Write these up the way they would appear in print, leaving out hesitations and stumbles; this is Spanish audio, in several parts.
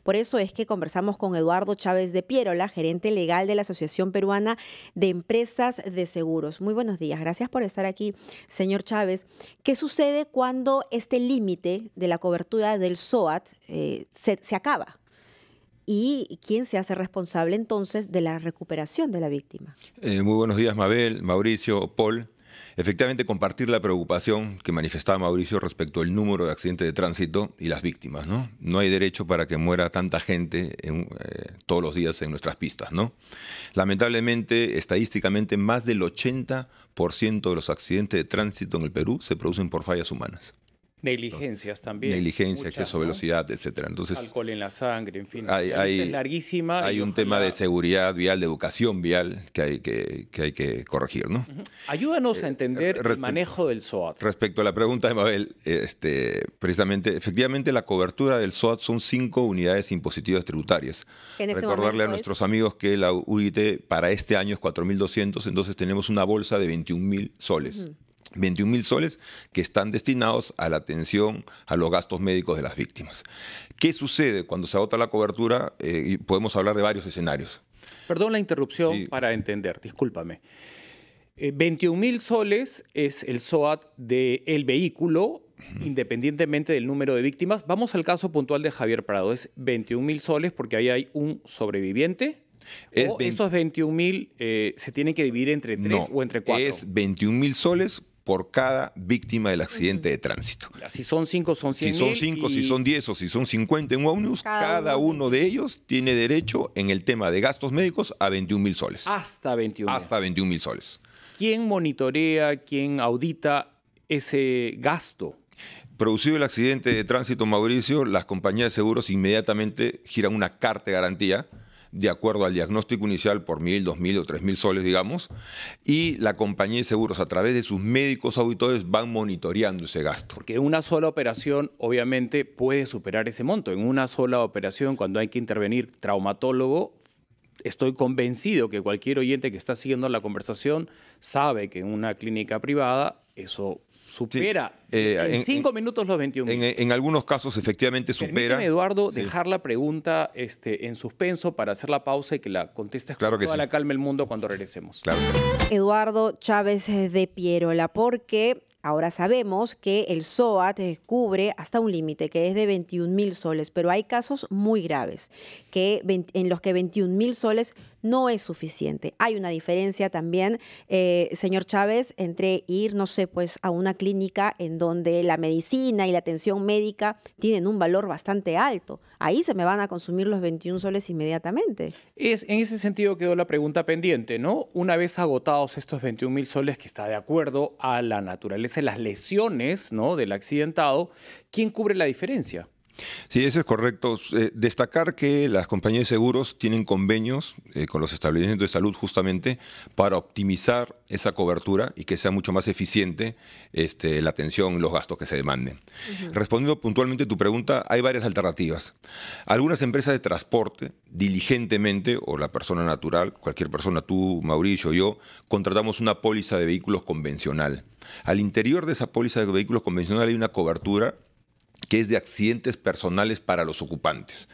Por eso es que conversamos con Eduardo Chávez de Pierola, gerente legal de la Asociación Peruana de Empresas de Seguros. Muy buenos días, gracias por estar aquí, señor Chávez. ¿Qué sucede cuando este límite de la cobertura del SOAT se acaba? ¿Y quién se hace responsable entonces de la recuperación de la víctima? Muy buenos días, Mabel, Mauricio, Paul. Efectivamente, compartir la preocupación que manifestaba Mauricio respecto al número de accidentes de tránsito y las víctimas, ¿no? No hay derecho para que muera tanta gente todos los días en nuestras pistas, ¿no? Lamentablemente, estadísticamente, más del 80% de los accidentes de tránsito en el Perú se producen por fallas humanas. Negligencias también. Negligencia, muchas, exceso de velocidad, etcétera. Entonces, alcohol en la sangre, en fin. es larguísima. Hay un tema de seguridad vial, de educación vial que hay que corregir, ¿no? Ayúdanos a entender el manejo del SOAT. Respecto a la pregunta de Mabel, precisamente, efectivamente la cobertura del SOAT son 5 unidades impositivas tributarias. Recordarle a nuestros amigos que la UIT para este año es 4.200, entonces tenemos una bolsa de 21.000 soles. 21.000 soles que están destinados a la atención a los gastos médicos de las víctimas. ¿Qué sucede cuando se agota la cobertura? Podemos hablar de varios escenarios. Perdón la interrupción, sí, para entender, discúlpame. 21.000 soles es el SOAT del vehículo, independientemente del número de víctimas. Vamos al caso puntual de Javier Prado. Es 21.000 soles porque ahí hay un sobreviviente. ¿O esos 21.000 se tienen que dividir entre 3 o entre 4? Es 21.000 soles por cada víctima del accidente de tránsito. Si son 5, son 100.000. Si son 5, si son 10 o si son 50 en un ómnibus, cada uno de ellos tiene derecho en el tema de gastos médicos a 21.000 soles. Hasta 21.000. Hasta 21.000 soles. ¿Quién monitorea, quién audita ese gasto? Producido el accidente de tránsito, Mauricio, las compañías de seguros inmediatamente giran una carta de garantía de acuerdo al diagnóstico inicial por 1.000, 2.000 o 3.000 soles, digamos, y la compañía de seguros a través de sus médicos auditores van monitoreando ese gasto. Porque una sola operación obviamente puede superar ese monto. En una sola operación, cuando hay que intervenir traumatólogo, estoy convencido que cualquier oyente que está siguiendo la conversación sabe que en una clínica privada eso supera en 5 minutos los 21.000. En algunos casos efectivamente supera. Permíteme, Eduardo, dejar la pregunta en suspenso para hacer la pausa y que la contestes con toda la calma del mundo cuando regresemos. Claro. Eduardo Chávez de Pierola, porque ahora sabemos que el SOAT cubre hasta un límite que es de 21.000 soles, pero hay casos muy graves en los que 21.000 soles no es suficiente. Hay una diferencia también, señor Chávez, entre ir, no sé, pues a una clínica en donde la medicina y la atención médica tienen un valor bastante alto. Ahí se me van a consumir los 21 soles inmediatamente. En ese sentido quedó la pregunta pendiente, ¿no? Una vez agotados estos 21.000 soles, que está de acuerdo a la naturaleza de las lesiones, ¿no?, del accidentado, ¿quién cubre la diferencia? Sí, eso es correcto. Destacar que las compañías de seguros tienen convenios con los establecimientos de salud justamente para optimizar esa cobertura y que sea mucho más eficiente la atención y los gastos que se demanden. Respondiendo puntualmente a tu pregunta, hay varias alternativas. Algunas empresas de transporte, diligentemente, o la persona natural, cualquier persona, tú, Mauricio, yo, contratamos una póliza de vehículos convencional. Al interior de esa póliza de vehículos convencional hay una cobertura que es de accidentes personales para los ocupantes.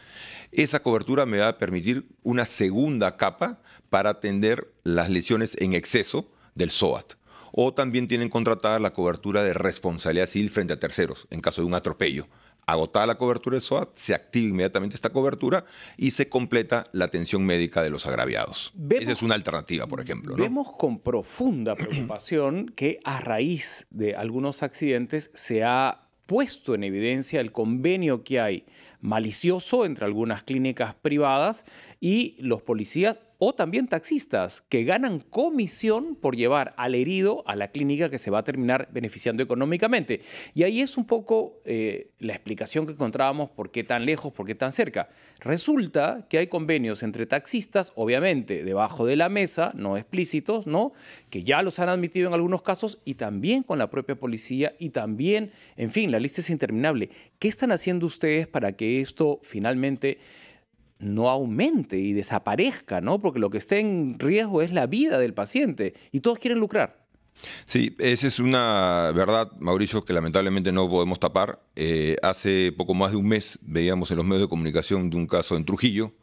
Esa cobertura me va a permitir una segunda capa para atender las lesiones en exceso del SOAT. O también tienen contratada la cobertura de responsabilidad civil frente a terceros, en caso de un atropello. Agotada la cobertura del SOAT, se activa inmediatamente esta cobertura y se completa la atención médica de los agraviados. Esa es una alternativa, por ejemplo, ¿no? Vemos con profunda preocupación que a raíz de algunos accidentes se ha puesto en evidencia el convenio que hay malicioso entre algunas clínicas privadas y los policías o también taxistas que ganan comisión por llevar al herido a la clínica que se va a terminar beneficiando económicamente. Y ahí es un poco la explicación que encontrábamos por qué tan lejos, por qué tan cerca. Resulta que hay convenios entre taxistas, obviamente debajo de la mesa, no explícitos, ¿no?, que ya los han admitido en algunos casos, y también con la propia policía y también, en fin, la lista es interminable. ¿Qué están haciendo ustedes para que esto finalmente no aumente y desaparezca, ¿no? Porque lo que está en riesgo es la vida del paciente y todos quieren lucrar? Sí, esa es una verdad, Mauricio, que lamentablemente no podemos tapar. Hace poco más de un mes veíamos en los medios de comunicación de un caso en Trujillo,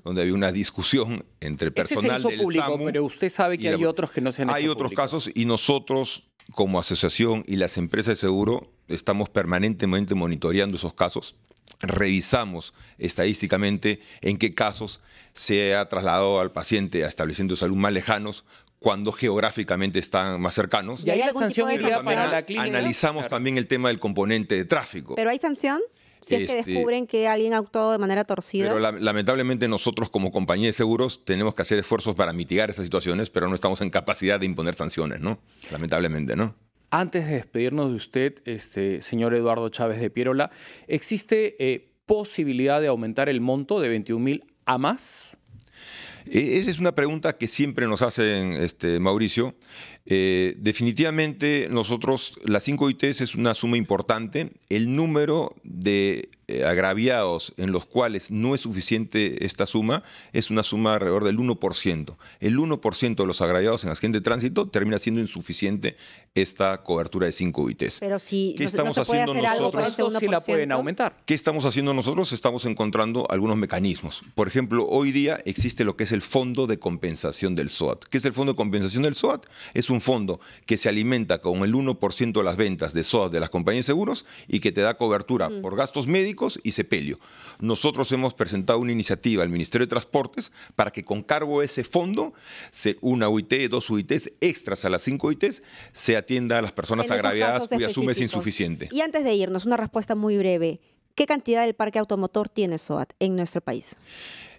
donde había una discusión entre personal Ese se hizo del público, SAMU. pero usted sabe que hay otros que no se han hecho Hay otros públicos. casos y nosotros, como asociación y las empresas de seguro, estamos permanentemente monitoreando esos casos. Revisamos estadísticamente en qué casos se ha trasladado al paciente a establecimientos de salud más lejanos cuando geográficamente están más cercanos. ¿Y ahí la algún sanción tipo de iría sanción? para la clínica? Analizamos Claro. también el tema del componente de tráfico. ¿Pero hay sanción? Si es que descubren que alguien actuó de manera torcida. Pero lamentablemente nosotros como compañía de seguros tenemos que hacer esfuerzos para mitigar esas situaciones, pero no estamos en capacidad de imponer sanciones, ¿no? Lamentablemente, ¿no? Antes de despedirnos de usted, señor Eduardo Chávez de Pierola, ¿existe posibilidad de aumentar el monto de 21.000 a más? Esa es una pregunta que siempre nos hacen, Mauricio. Definitivamente nosotros, las 5 ITs es una suma importante. El número de agraviados en los cuales no es suficiente esta suma es una suma alrededor del 1%. El 1% de los agraviados en accidente de tránsito termina siendo insuficiente esta cobertura de 5 ITs. Pero si ¿Qué no se estamos puede haciendo hacer algo por nosotros? ese Sí la 1%. pueden aumentar. ¿Qué estamos haciendo nosotros? Estamos encontrando algunos mecanismos. Por ejemplo, hoy día existe lo que es el Fondo de Compensación del SOAT. ¿Qué es el Fondo de Compensación del SOAT? Es un fondo que se alimenta con el 1% de las ventas de SOAT de las compañías de seguros y que te da cobertura por gastos médicos y sepelio. Nosotros hemos presentado una iniciativa al Ministerio de Transportes para que con cargo a ese fondo, una UIT, 2 UITs extras a las 5 UITs, se atienda a las personas En esos agraviadas casos cuya suma es específicos. insuficiente. Y antes de irnos, una respuesta muy breve. ¿Qué cantidad del parque automotor tiene SOAT en nuestro país?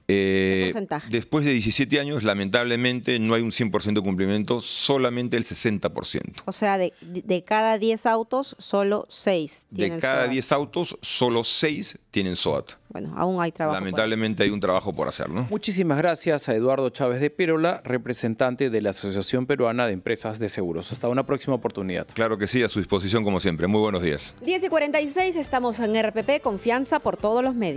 porcentaje? Después de 17 años, lamentablemente, no hay un 100% de cumplimiento, solamente el 60%. O sea, de cada 10 autos, solo 6 tienen De cada SOAT. 10 autos, solo 6 tienen SOAT. Bueno, aún hay trabajo. Lamentablemente hay un trabajo por hacer, ¿no? Muchísimas gracias a Eduardo Chávez de Pierola, representante de la Asociación Peruana de Empresas de Seguros. Hasta una próxima oportunidad. Claro que sí, a su disposición como siempre. Muy buenos días. 10:46, estamos en RPP, confianza por todos los medios.